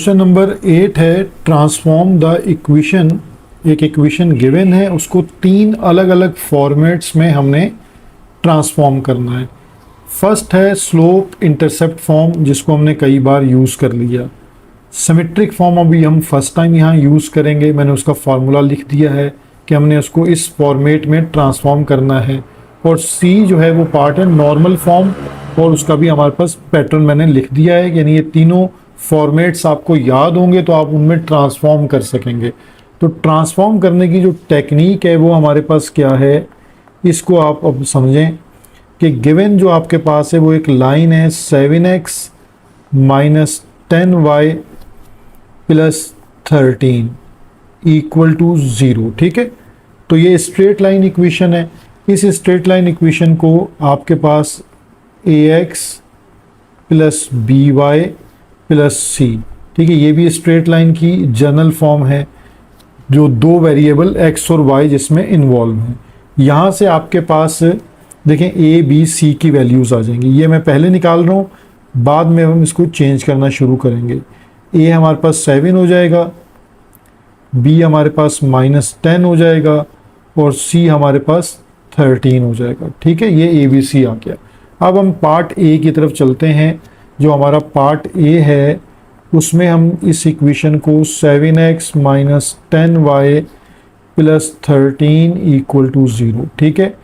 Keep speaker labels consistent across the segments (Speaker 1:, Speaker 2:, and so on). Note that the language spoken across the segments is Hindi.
Speaker 1: क्वेश्चन नंबर 8 है ट्रांसफॉर्म द इक्वेशन। एक इक्वेशन गिवन है, उसको तीन अलग अलग फॉर्मेट्स में हमने ट्रांसफॉर्म करना है। फर्स्ट है स्लोप इंटरसेप्ट फॉर्म, जिसको हमने कई बार यूज़ कर लिया। सिमेट्रिक फॉर्म अभी हम फर्स्ट टाइम यहाँ यूज़ करेंगे। मैंने उसका फार्मूला लिख दिया है कि हमने उसको इस फॉर्मेट में ट्रांसफॉर्म करना है। और सी जो है वो पार्ट है नॉर्मल फॉर्म, और उसका भी हमारे पास पैटर्न मैंने लिख दिया है। यानी ये तीनों फॉर्मेट्स आपको याद होंगे तो आप उनमें ट्रांसफॉर्म कर सकेंगे। तो ट्रांसफॉर्म करने की जो टेक्निक है वो हमारे पास क्या है, इसको आप अब समझें कि गिवन जो आपके पास है वो एक लाइन है 7x minus 10y plus 13 equal to 0। ठीक है, तो ये स्ट्रेट लाइन इक्वेशन है। इस स्ट्रेट लाइन इक्वेशन को आपके पास ax प्लस by प्लस सी, ठीक है, ये भी स्ट्रेट लाइन की जनरल फॉर्म है जो दो वेरिएबल x और y जिसमें इन्वॉल्व हैं। यहाँ से आपके पास देखें a b c की वैल्यूज़ आ जाएंगी। ये मैं पहले निकाल रहा हूँ, बाद में हम इसको चेंज करना शुरू करेंगे। a हमारे पास 7 हो जाएगा, b हमारे पास -10 हो जाएगा और c हमारे पास 13 हो जाएगा। ठीक है, ये a b c आ गया। अब हम पार्ट a की तरफ चलते हैं। जो हमारा पार्ट a है उसमें हम इस इक्वेशन को 7x minus 10y plus 13 equal to 0, ठीक है,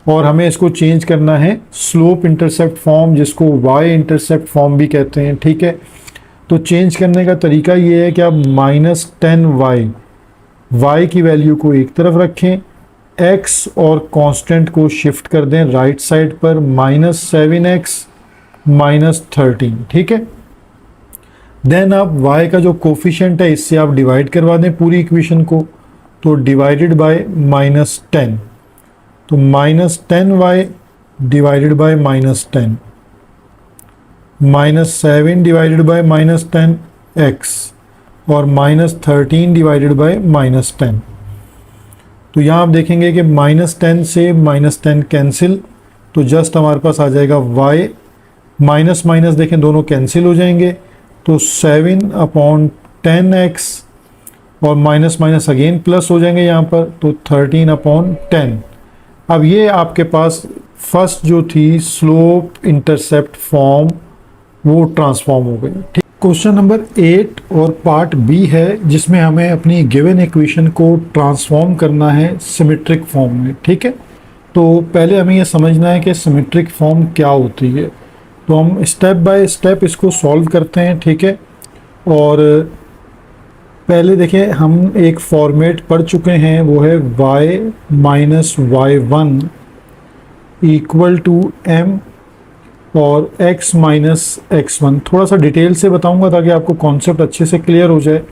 Speaker 1: और हमें इसको चेंज करना है स्लोप इंटरसेप्ट फॉर्म, जिसको y इंटरसेप्ट फॉर्म भी कहते हैं। ठीक है, तो चेंज करने का तरीका ये है कि आप -10y y की वैल्यू को एक तरफ रखें, x और कांस्टेंट को शिफ्ट कर दें राइट साइड पर, -7x माइनस 13। ठीक है, देन आप y का जो कोफिशिएंट है इससे आप डिवाइड करवा दें पूरी इक्वेशन को, तो डिवाइडेड बाय -10, तो -10y divided by -10, -7 divided by -10x और -13 डिवाइडेड बाय -10। तो यहाँ आप देखेंगे कि -10 से -10 कैंसिल, तो जस्ट हमारे पास आ जाएगा y माइनस माइनस, देखें दोनों कैंसिल हो जाएंगे, तो 7/10x और माइनस माइनस अगेन प्लस हो जाएंगे यहाँ पर, तो 13/10। अब ये आपके पास फर्स्ट जो थी स्लोप इंटरसेप्ट फॉर्म वो ट्रांसफॉर्म हो गई। ठीक, क्वेश्चन नंबर 8 और पार्ट बी है, जिसमें हमें अपनी गिवन इक्वेशन को ट्रांसफॉर्म करना है सिमेट्रिक फॉर्म में। ठीक है, तो पहले हमें ये समझना है कि सिमेट्रिक फॉर्म क्या होती है। तो हम स्टेप बाय स्टेप इसको सॉल्व करते हैं। ठीक है, और पहले देखें हम एक फॉर्मेट पढ़ चुके हैं, वो है y minus y1 equal to m और x माइनस x1। थोड़ा सा डिटेल से बताऊंगा ताकि आपको कॉन्सेप्ट अच्छे से क्लियर हो जाए।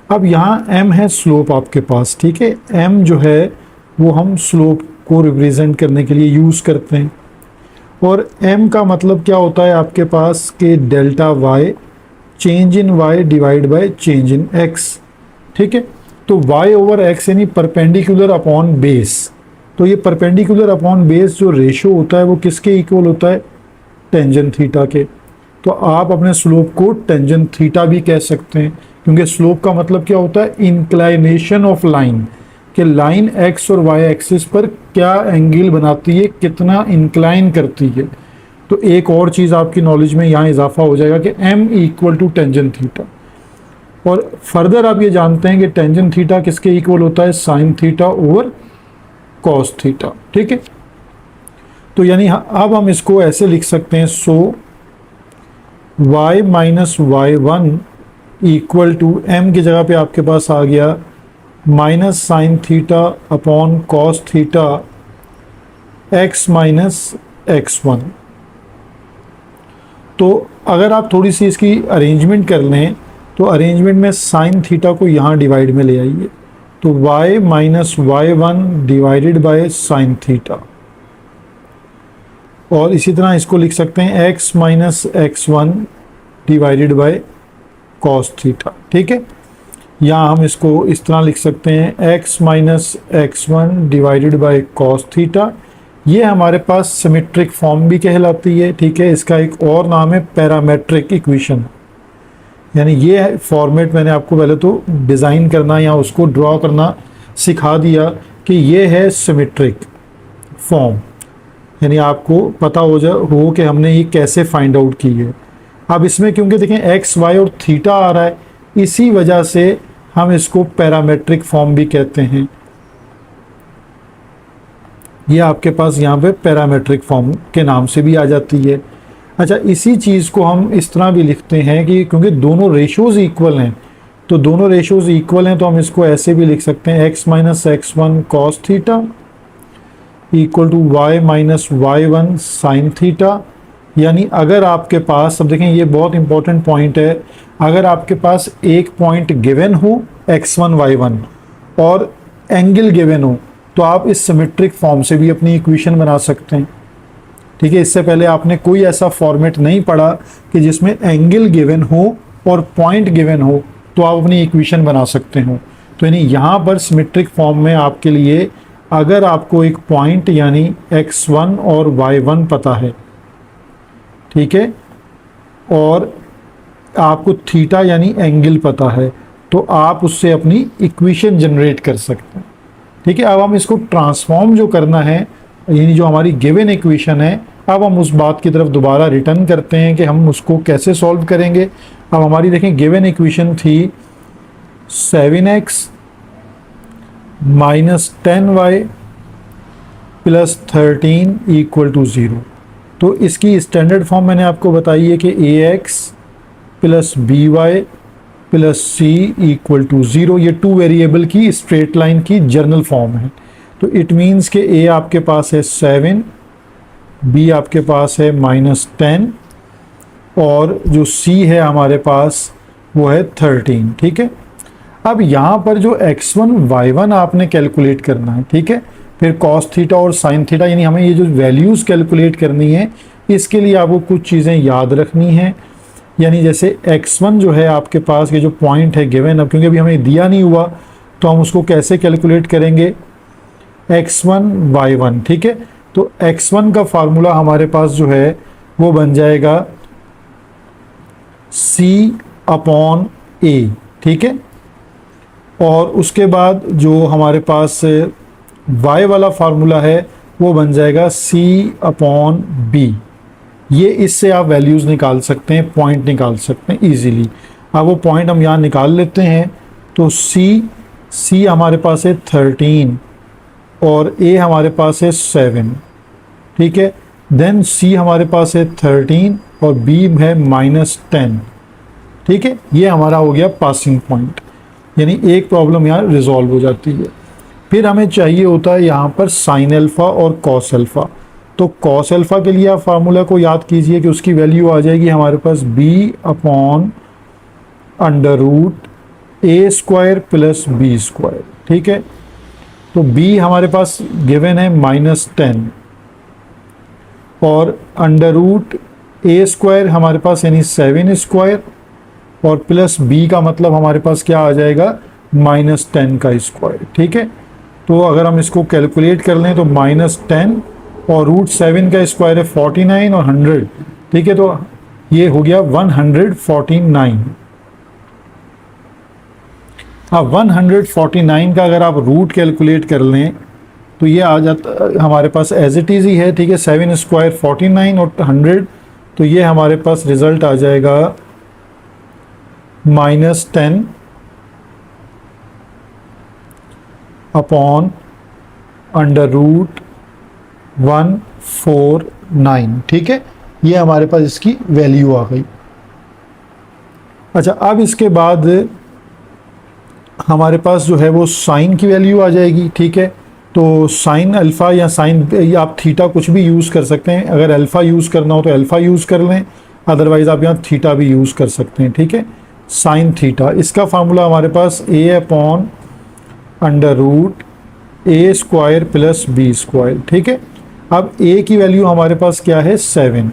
Speaker 1: अब यहाँ m है स्लोप आपके पास। ठीक है, m जो है वो हम स्लोप को रिप्रेजेंट करने के लिए यूज़ करते हैं, और m का मतलब क्या होता है आपके पास कि delta y change in y divide by change in x। ठीक है, तो y ओवर x यानी परपेंडिकुलर अपॉन बेस। तो ये परपेंडिकुलर अपॉन बेस जो रेशो होता है वो किसके इक्वल होता है, टेंजेंट थीटा के। तो आप अपने स्लोप को टेंजेंट थीटा भी कह सकते हैं, क्योंकि स्लोप का मतलब क्या होता है, इंक्लाइनेशन ऑफ लाइन, कि लाइन x और y एक्सिस पर क्या एंगल बनाती है, कितना इंक्लाइन करती है। तो एक और चीज़ आपकी नॉलेज में यहाँ इजाफा हो जाएगा कि m equal to tangent theta. और फर्दर आप ये जानते हैं कि टेंजेंट थीटा किसके इक्वल होता है, sine theta over cos theta. ठीक है, तो यानी अब हम इसको ऐसे लिख सकते हैं, so y minus y1 equal to m की जगह पे आपके पास आ गया minus sine theta upon cos theta x minus x1। तो अगर आप थोड़ी सी इसकी अरेंजमेंट कर लें, तो अरेंजमेंट में साइन थीटा को यहाँ डिवाइड में ले आइए, तो y minus y1 divided by sine theta, और इसी तरह इसको लिख सकते हैं x minus x1 divided by cos theta. ठीक है, यहाँ हम इसको इस तरह लिख सकते हैं x minus x1 divided by cos theta. ये हमारे पास सिमेट्रिक फॉर्म भी कहलाती है। ठीक है, इसका एक और नाम है पैरामेट्रिक इक्वेशन। यानी ये फॉर्मेट मैंने आपको पहले तो डिज़ाइन करना या उसको ड्रॉ करना सिखा दिया कि ये है सिमेट्रिक फॉर्म, यानी आपको पता हो कि हमने ये कैसे फाइंड आउट की है। अब इसमें क्योंकि देखें एक्स वाई और थीटा आ रहा है, इसी वजह से हम इसको पैरामेट्रिक फॉर्म भी कहते हैं। ये आपके पास यहाँ पे पैरामेट्रिक फॉर्म के नाम से भी आ जाती है। अच्छा, इसी चीज़ को हम इस तरह भी लिखते हैं कि क्योंकि दोनों रेशोज़ इक्वल हैं, तो दोनों रेशोज़ इक्वल हैं तो हम इसको ऐसे भी लिख सकते हैं x minus x one cos theta equal to y minus y one sine theta. यानी अगर आपके पास, अब देखें ये बहुत इंपॉर्टेंट पॉइंट है, अगर आपके पास एक पॉइंट गिवन हो x1 y1 और एंगल गिवन हो, तो आप इस सिमेट्रिक फॉर्म से भी अपनी इक्वेशन बना सकते हैं। ठीक है, इससे पहले आपने कोई ऐसा फॉर्मेट नहीं पढ़ा कि जिसमें एंगल गिवन हो और पॉइंट गिवन हो तो आप अपनी इक्वेशन बना सकते हो। तो यानी यहाँ पर सिमेट्रिक फॉर्म में आपके लिए अगर आपको एक पॉइंट यानी x1 और y1 पता है, ठीक है, और आपको थीटा यानी एंगल पता है, तो आप उससे अपनी इक्वेशन जनरेट कर सकते हैं। ठीक है, अब हम इसको ट्रांसफॉर्म जो करना है, यानी जो हमारी गिवन इक्वेशन है, अब हम उस बात की तरफ दोबारा रिटर्न करते हैं कि हम उसको कैसे सॉल्व करेंगे। अब हमारी देखें गिवन इक्वेशन थी 7x minus 10y plus 13 equal to 0। तो इसकी स्टैंडर्ड फॉर्म मैंने आपको बताई है कि ax plus by plus c equal to 0। ये टू वेरिएबल की स्ट्रेट लाइन की जर्नल फॉर्म है। तो इट मीन्स कि a आपके पास है 7, b आपके पास है माइनस 10 और जो c है हमारे पास वो है 13। ठीक है, अब यहाँ पर जो x1 y1 आपने कैलकुलेट करना है, ठीक है, फिर cos थीटा और sin थीटा, यानी हमें ये जो वैल्यूज़ कैलकुलेट करनी है, इसके लिए आपको कुछ चीज़ें याद रखनी हैं। यानी जैसे x1 जो है आपके पास, ये जो पॉइंट है गिवन, अब क्योंकि अभी हमें दिया नहीं हुआ तो हम उसको कैसे कैलकुलेट करेंगे, x1 y1। ठीक है, तो x1 का फार्मूला हमारे पास जो है वो बन जाएगा c अपॉन a। ठीक है, और उसके बाद जो हमारे पास y वाला फार्मूला है वो बन जाएगा c अपॉन b। ये इससे आप वैल्यूज़ निकाल सकते हैं, पॉइंट निकाल सकते हैं इजीली। अब वो पॉइंट हम यहाँ निकाल लेते हैं। तो c हमारे पास है 13 और a हमारे पास है 7। ठीक है, देन c हमारे पास है 13 और b है माइनस 10। ठीक है, ये हमारा हो गया पासिंग पॉइंट, यानी एक प्रॉब्लम यहाँ रिजॉल्व हो जाती है। फिर हमें चाहिए होता है यहाँ पर साइन अल्फ़ा और कॉस अल्फ़ा। तो कॉस अल्फ़ा के लिए आप फार्मूला को याद कीजिए कि उसकी वैल्यू आ जाएगी हमारे पास b upon under root a square plus b square. ठीक है, तो b हमारे पास गिवन है माइनस 10 और अंडर रूट a स्क्वायर हमारे पास यानी 7 स्क्वायर और प्लस b का मतलब हमारे पास क्या आ जाएगा, माइनस 10 का स्क्वायर। ठीक है, तो अगर हम इसको कैलकुलेट कर लें तो माइनस 10 और रूट 7 का स्क्वायर है 49 और 100। ठीक है, तो ये हो गया 149। अब 149 का अगर आप रूट कैलकुलेट कर लें तो ये आ जाता हमारे पास एज इट इज़ ही है। ठीक है, 7 स्क्वायर 49 और 100, तो ये हमारे पास रिजल्ट आ जाएगा माइनस 10 अपॉन अंडर रूट 149। ठीक है, ये हमारे पास इसकी वैल्यू आ गई। अच्छा, अब इसके बाद हमारे पास जो है वो साइन की वैल्यू आ जाएगी। ठीक है, तो साइन अल्फ़ा या साइन, या आप थीटा कुछ भी यूज़ कर सकते हैं। अगर अल्फ़ा यूज़ करना हो तो अल्फ़ा यूज़ कर लें, अदरवाइज़ आप यहाँ थीटा भी यूज़ कर सकते हैं। ठीक है, साइन थीटा, इसका फार्मूला हमारे पास a upon under root a square plus b square. ठीक है, अब a की वैल्यू हमारे पास क्या है, 7,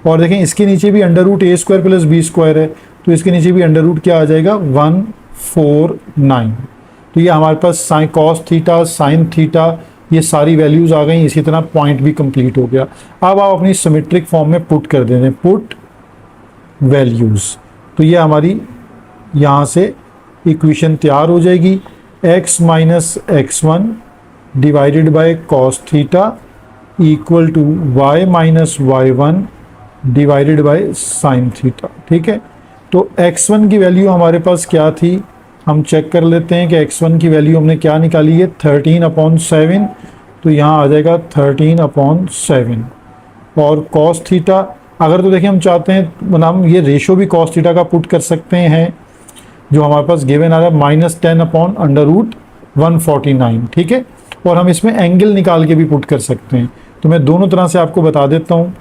Speaker 1: और देखें इसके नीचे भी under root a square plus b square है, तो इसके नीचे भी अंडर रूट क्या आ जाएगा, 149। तो ये हमारे पास sine cos theta, sine theta, ये सारी वैल्यूज़ आ गई। इसी तरह पॉइंट भी कंप्लीट हो गया। अब आप अपनी सिमेट्रिक फॉर्म में पुट कर दें, पुट वैल्यूज़। तो ये हमारी यहाँ से इक्वेशन तैयार हो जाएगी, x minus x1 divided by cos theta equal to y minus y1 divided by sine theta. ठीक है, तो x1 की वैल्यू हमारे पास क्या थी, हम चेक कर लेते हैं कि x1 की वैल्यू हमने क्या निकाली है, 13/7, तो यहाँ आ जाएगा 13/7। और कॉस थीटा अगर तो देखिए हम चाहते हैं मतलब हम ये रेशो भी कॉस थीटा का पुट कर सकते हैं, जो हमारे पास गिवन आ रहा है -10/√149। ठीक है, और हम इसमें एंगल निकाल के भी पुट कर सकते हैं, तो मैं दोनों तरह से आपको बता देता हूँ।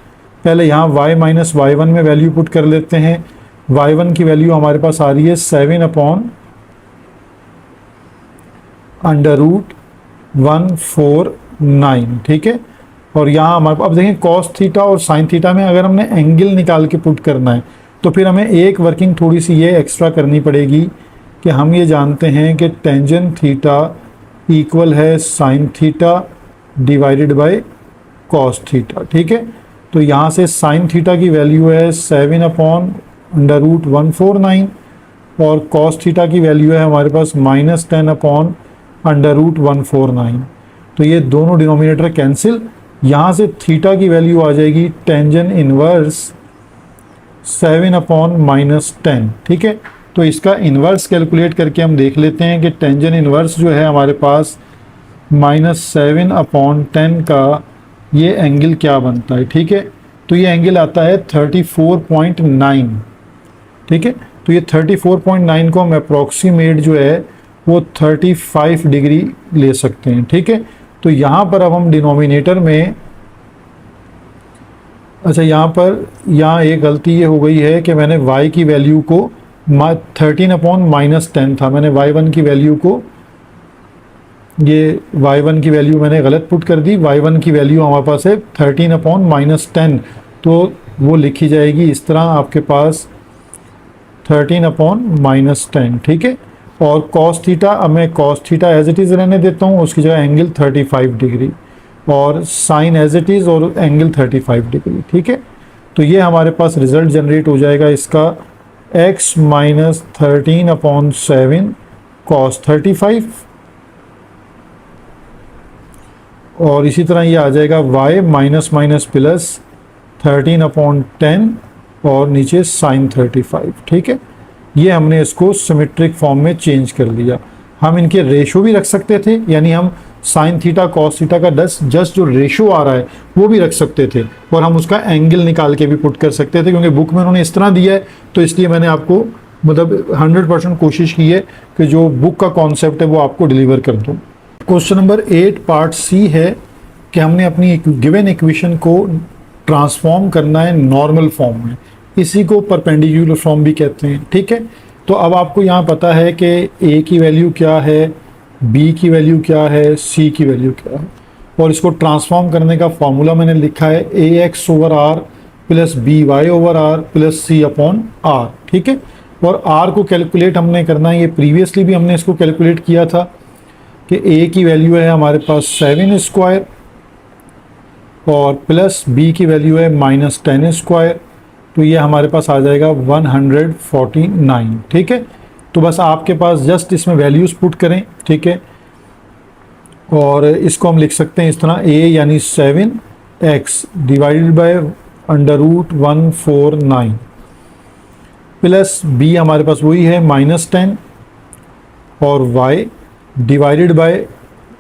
Speaker 1: पहले यहाँ y माइनस y1 में वैल्यू पुट कर लेते हैं। y1 की वैल्यू हमारे पास आ रही है 7/√149। ठीक है, और यहाँ हमारे अब देखें कॉस थीटा और साइन थीटा में अगर हमने एंगल निकाल के पुट करना है तो फिर हमें एक वर्किंग थोड़ी सी ये एक्स्ट्रा करनी पड़ेगी कि हम ये जानते हैं कि टेंजेंट थीटा इक्वल है sine theta divided by cos theta. ठीक है, तो यहाँ से साइन थीटा की वैल्यू है 7/√149 और कॉस थीटा की वैल्यू है हमारे पास -10/√149। तो ये दोनों डिनोमिनेटर कैंसिल, यहाँ से थीटा की वैल्यू आ जाएगी टेंजेंट इनवर्स 7/-10। ठीक है, तो इसका इन्वर्स कैलकुलेट करके हम देख लेते हैं कि टेंजेंट इन्वर्स जो है हमारे पास -7/10 का ये एंगल क्या बनता है। ठीक है, तो ये एंगल आता है 34.9। ठीक है, तो ये 34.9 को हम अप्रॉक्सीमेट जो है वो 35 डिग्री ले सकते हैं। ठीक है, तो यहाँ पर अब हम डिनोमिनेटर में, अच्छा यहाँ एक गलती ये हो गई है कि मैंने y की वैल्यू को 13/-10 था, मैंने y1 की वैल्यू को, ये y1 की वैल्यू मैंने गलत पुट कर दी। y1 की वैल्यू हमारे पास है 13/-10, तो वो लिखी जाएगी इस तरह आपके पास 13/-10। ठीक है, और कॉस थीटा, अब मैं cos theta as it is रहने देता हूँ, उसकी जगह एंगल 35 डिग्री, और साइन एज इट इज़ और एंगल 35 डिग्री। ठीक है, तो ये हमारे पास रिजल्ट जनरेट हो जाएगा इसका x माइनस 13/7 कॉस 35, और इसी तरह ये आ जाएगा y माइनस माइनस प्लस 13/10 और नीचे साइन 35। ठीक है, ये हमने इसको सिमेट्रिक फॉर्म में चेंज कर लिया। हम इनके रेशो भी रख सकते थे, यानी हम साइन थीटा कॉस थीटा का जस्ट जो रेशो आ रहा है वो भी रख सकते थे, और हम उसका एंगल निकाल के भी पुट कर सकते थे, क्योंकि बुक में उन्होंने इस तरह दिया है, तो इसलिए मैंने आपको मतलब 100% कोशिश की है कि जो बुक का कॉन्सेप्ट है वो आपको डिलीवर कर दूँ। क्वेश्चन नंबर 8 पार्ट सी है कि हमने अपनी गिवन इक्वेशन को ट्रांसफॉर्म करना है नॉर्मल फॉर्म में, इसी को परपेंडिकुलर फॉर्म भी कहते हैं। ठीक है, तो अब आपको यहाँ पता है कि a की वैल्यू क्या है, b की वैल्यू क्या है, c की वैल्यू क्या है, और इसको ट्रांसफॉर्म करने का फॉर्मूला मैंने लिखा है ax/r plus by/r plus c/r। ठीक है, और r को कैलकुलेट हमने करना है, ये प्रीवियसली भी हमने इसको कैलकुलेट किया था कि a की वैल्यू है हमारे पास 7² और प्लस b की वैल्यू है -10², तो ये हमारे पास आ जाएगा 149। ठीक है, तो बस आपके पास जस्ट इसमें वैल्यूज़ पुट करें। ठीक है, और इसको हम लिख सकते हैं इस तरह, a यानी 7x divided by √149 plus b हमारे पास वही है -10 और y डिवाइडेड बाय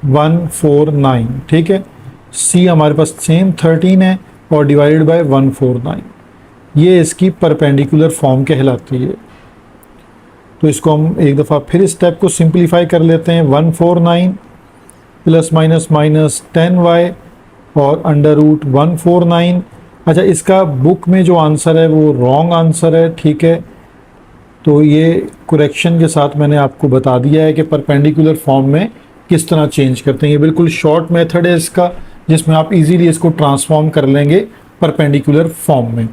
Speaker 1: 149। ठीक है, c हमारे पास सेम 13 है और डिवाइडेड बाय 149, ये इसकी परपेंडिकुलर फॉर्म कहलाती है। तो इसको हम एक दफ़ा फिर स्टेप को सिंप्लीफाई कर लेते हैं, 149 प्लस माइनस माइनस 10y और √149। अच्छा, इसका बुक में जो आंसर है वो रॉन्ग आंसर है। ठीक है, तो ये करेक्शन के साथ मैंने आपको बता दिया है कि परपेंडिकुलर फॉर्म में किस तरह चेंज करते हैं। ये बिल्कुल शॉर्ट मेथड है इसका, जिसमें आप इजीली इसको ट्रांसफॉर्म कर लेंगे परपेंडिकुलर फॉर्म में।